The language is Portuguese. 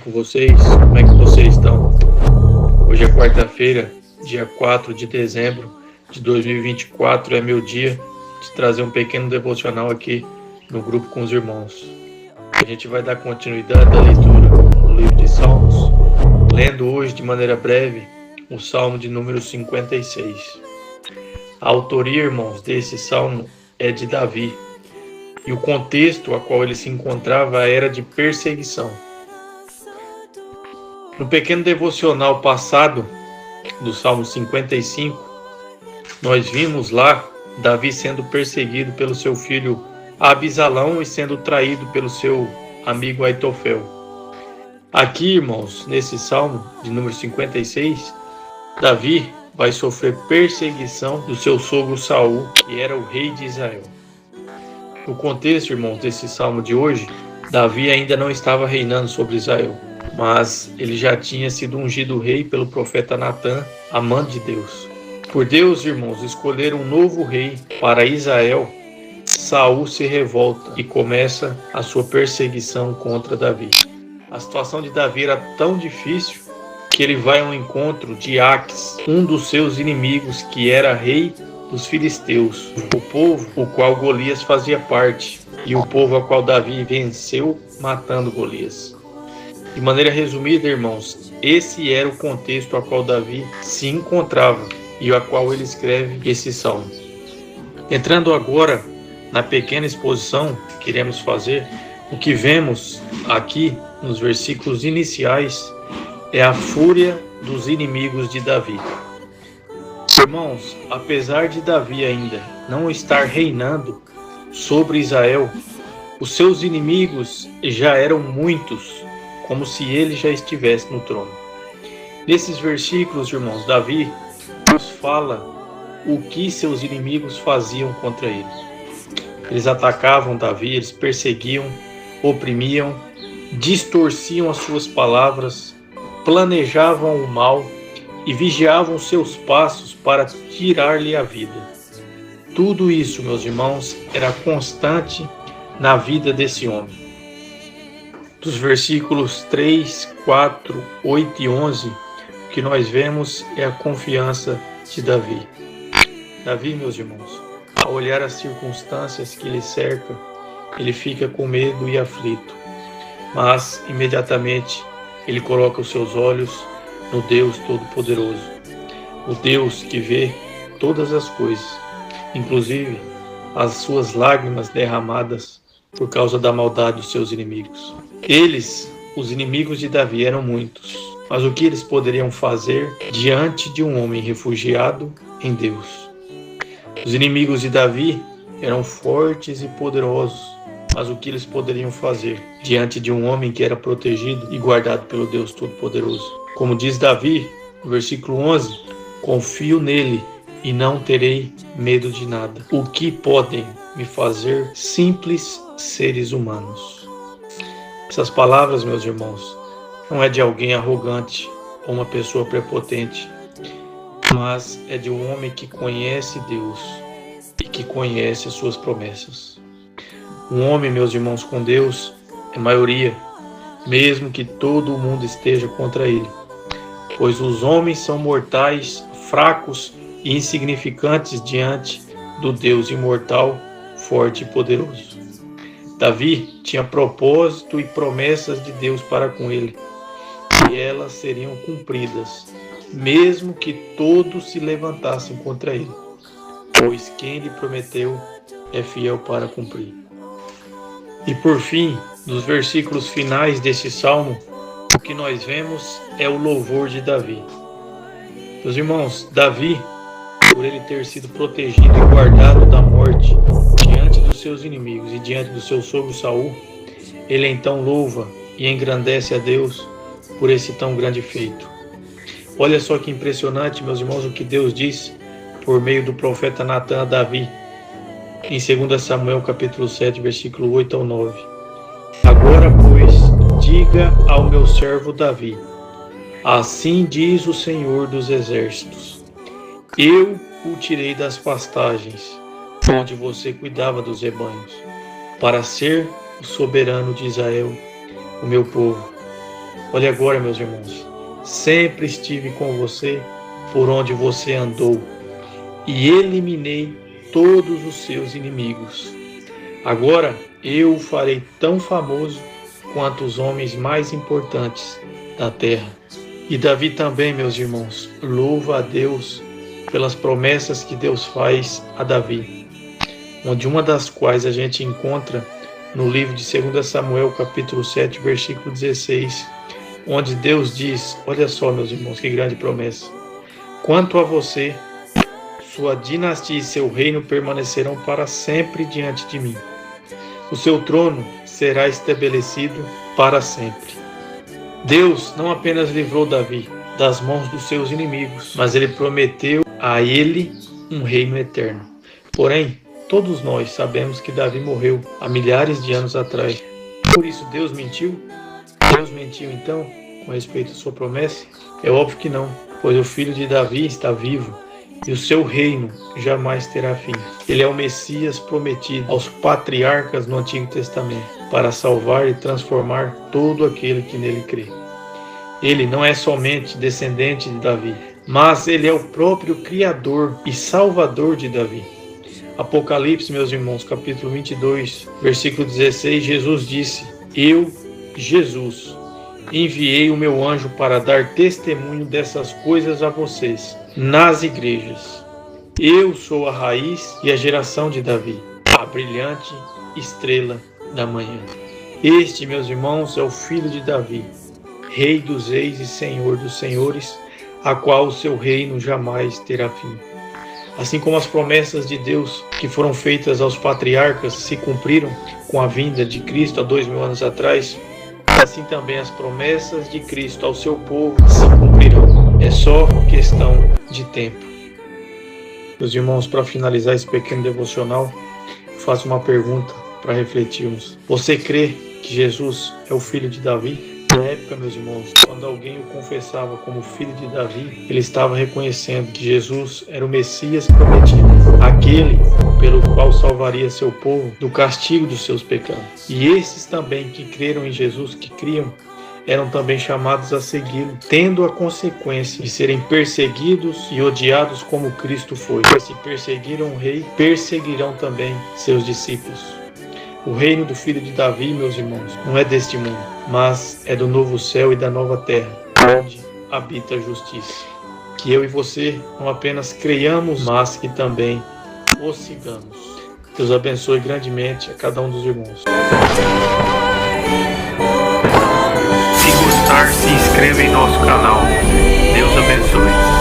Com vocês, como é que vocês estão? Hoje é quarta-feira, dia 4 de dezembro de 2024, é meu dia de trazer um pequeno devocional aqui no grupo com os irmãos. A gente vai dar continuidade à leitura do livro de Salmos, lendo hoje de maneira breve o Salmo de número 56. A autoria, irmãos, desse salmo é de Davi, e o contexto a qual ele se encontrava era de perseguição. No pequeno devocional passado, do Salmo 55, nós vimos lá Davi sendo perseguido pelo seu filho Abisalão e sendo traído pelo seu amigo Aitofel. Aqui, irmãos, nesse Salmo de número 56, Davi vai sofrer perseguição do seu sogro Saul, que era o rei de Israel. No contexto, irmãos, desse Salmo de hoje, Davi ainda não estava reinando sobre Israel, mas ele já tinha sido ungido rei pelo profeta Natã, amante de Deus. Por Deus, irmãos, escolher um novo rei para Israel, Saul se revolta e começa a sua perseguição contra Davi. A situação de Davi era tão difícil que ele vai ao encontro de Aques, um dos seus inimigos, que era rei dos filisteus, o povo o qual Golias fazia parte, e o povo a qual Davi venceu matando Golias. De maneira resumida, irmãos, esse era o contexto a qual Davi se encontrava e a qual ele escreve esse salmo. Entrando agora na pequena exposição que iremos fazer, o que vemos aqui nos versículos iniciais é a fúria dos inimigos de Davi. Irmãos, apesar de Davi ainda não estar reinando sobre Israel, os seus inimigos já eram muitos, como se ele já estivesse no trono. Nesses versículos, irmãos, Davi nos fala o que seus inimigos faziam contra ele. Eles atacavam Davi, eles perseguiam, oprimiam, distorciam as suas palavras, planejavam o mal e vigiavam seus passos para tirar-lhe a vida. Tudo isso, meus irmãos, era constante na vida desse homem. Dos versículos 3, 4, 8 e 11, o que nós vemos é a confiança de Davi. Davi, meus irmãos, ao olhar as circunstâncias que lhe cercam, ele fica com medo e aflito, mas imediatamente ele coloca os seus olhos no Deus Todo-Poderoso, o Deus que vê todas as coisas, inclusive as suas lágrimas derramadas por causa da maldade dos seus inimigos. Eles, os inimigos de Davi, eram muitos, mas o que eles poderiam fazer diante de um homem refugiado em Deus? Os inimigos de Davi eram fortes e poderosos, mas o que eles poderiam fazer diante de um homem que era protegido e guardado pelo Deus Todo-Poderoso? Como diz Davi, no versículo 11, confio nele e não terei medo de nada. O que podem me fazer simples seres humanos? Essas palavras, meus irmãos, não é de alguém arrogante ou uma pessoa prepotente, mas é de um homem que conhece Deus e que conhece as suas promessas. Um homem, meus irmãos, com Deus é maioria, mesmo que todo o mundo esteja contra ele, pois os homens são mortais, fracos e insignificantes diante do Deus imortal, forte e poderoso. Davi tinha propósito e promessas de Deus para com ele, e elas seriam cumpridas, mesmo que todos se levantassem contra ele, pois quem lhe prometeu é fiel para cumprir. E por fim, nos versículos finais desse salmo, o que nós vemos é o louvor de Davi. Meus irmãos, Davi, por ele ter sido protegido e guardado da morte diante dos seus inimigos e diante do seu sogro Saul, ele então louva e engrandece a Deus por esse tão grande feito. Olha só que impressionante, meus irmãos, o que Deus diz por meio do profeta Natã a Davi, em 2 Samuel capítulo 7, versículo 8 ao 9. Agora, pois, diga ao meu servo Davi, assim diz o Senhor dos Exércitos, eu o tirei das pastagens, onde você cuidava dos rebanhos, para ser o soberano de Israel, o meu povo. Olha agora, meus irmãos, sempre estive com você por onde você andou e eliminei todos os seus inimigos. Agora eu o farei tão famoso quanto os homens mais importantes da terra. E Davi também, meus irmãos, louva a Deus pelas promessas que Deus faz a Davi, onde uma das quais a gente encontra no livro de 2 Samuel, capítulo 7, versículo 16, onde Deus diz, olha só, meus irmãos, que grande promessa: quanto a você, sua dinastia e seu reino permanecerão para sempre diante de mim. O seu trono será estabelecido para sempre. Deus não apenas livrou Davi das mãos dos seus inimigos, mas ele prometeu a ele um reino eterno. Porém, todos nós sabemos que Davi morreu há milhares de anos atrás. Por isso Deus mentiu? Deus mentiu então com respeito à sua promessa? É óbvio que não, pois o filho de Davi está vivo e o seu reino jamais terá fim. Ele é o Messias prometido aos patriarcas no Antigo Testamento para salvar e transformar todo aquele que nele crê. Ele não é somente descendente de Davi, mas ele é o próprio Criador e Salvador de Davi. Apocalipse, meus irmãos, capítulo 22, versículo 16, Jesus disse: Eu, Jesus, enviei o meu anjo para dar testemunho dessas coisas a vocês, nas igrejas. Eu sou a raiz e a geração de Davi, a brilhante estrela da manhã. Este, meus irmãos, é o filho de Davi, Rei dos reis e Senhor dos senhores, a qual o seu reino jamais terá fim. Assim como as promessas de Deus que foram feitas aos patriarcas se cumpriram com a vinda de Cristo há 2000 anos atrás, assim também as promessas de Cristo ao seu povo se cumprirão. É só questão de tempo. Meus irmãos, para finalizar esse pequeno devocional, faço uma pergunta para refletirmos. Você crê que Jesus é o filho de Davi? Na época, meus irmãos, quando alguém o confessava como filho de Davi, ele estava reconhecendo que Jesus era o Messias prometido, aquele pelo qual salvaria seu povo do castigo dos seus pecados. E esses também que creram em Jesus, que criam, eram também chamados a segui-lo, tendo a consequência de serem perseguidos e odiados como Cristo foi. Pois se perseguiram o rei, perseguirão também seus discípulos. O reino do filho de Davi, meus irmãos, não é deste mundo, mas é do novo céu e da nova terra, onde habita a justiça. Que eu e você não apenas creiamos, mas que também o sigamos. Deus abençoe grandemente a cada um dos irmãos. Se gostar, se inscreva em nosso canal. Deus abençoe.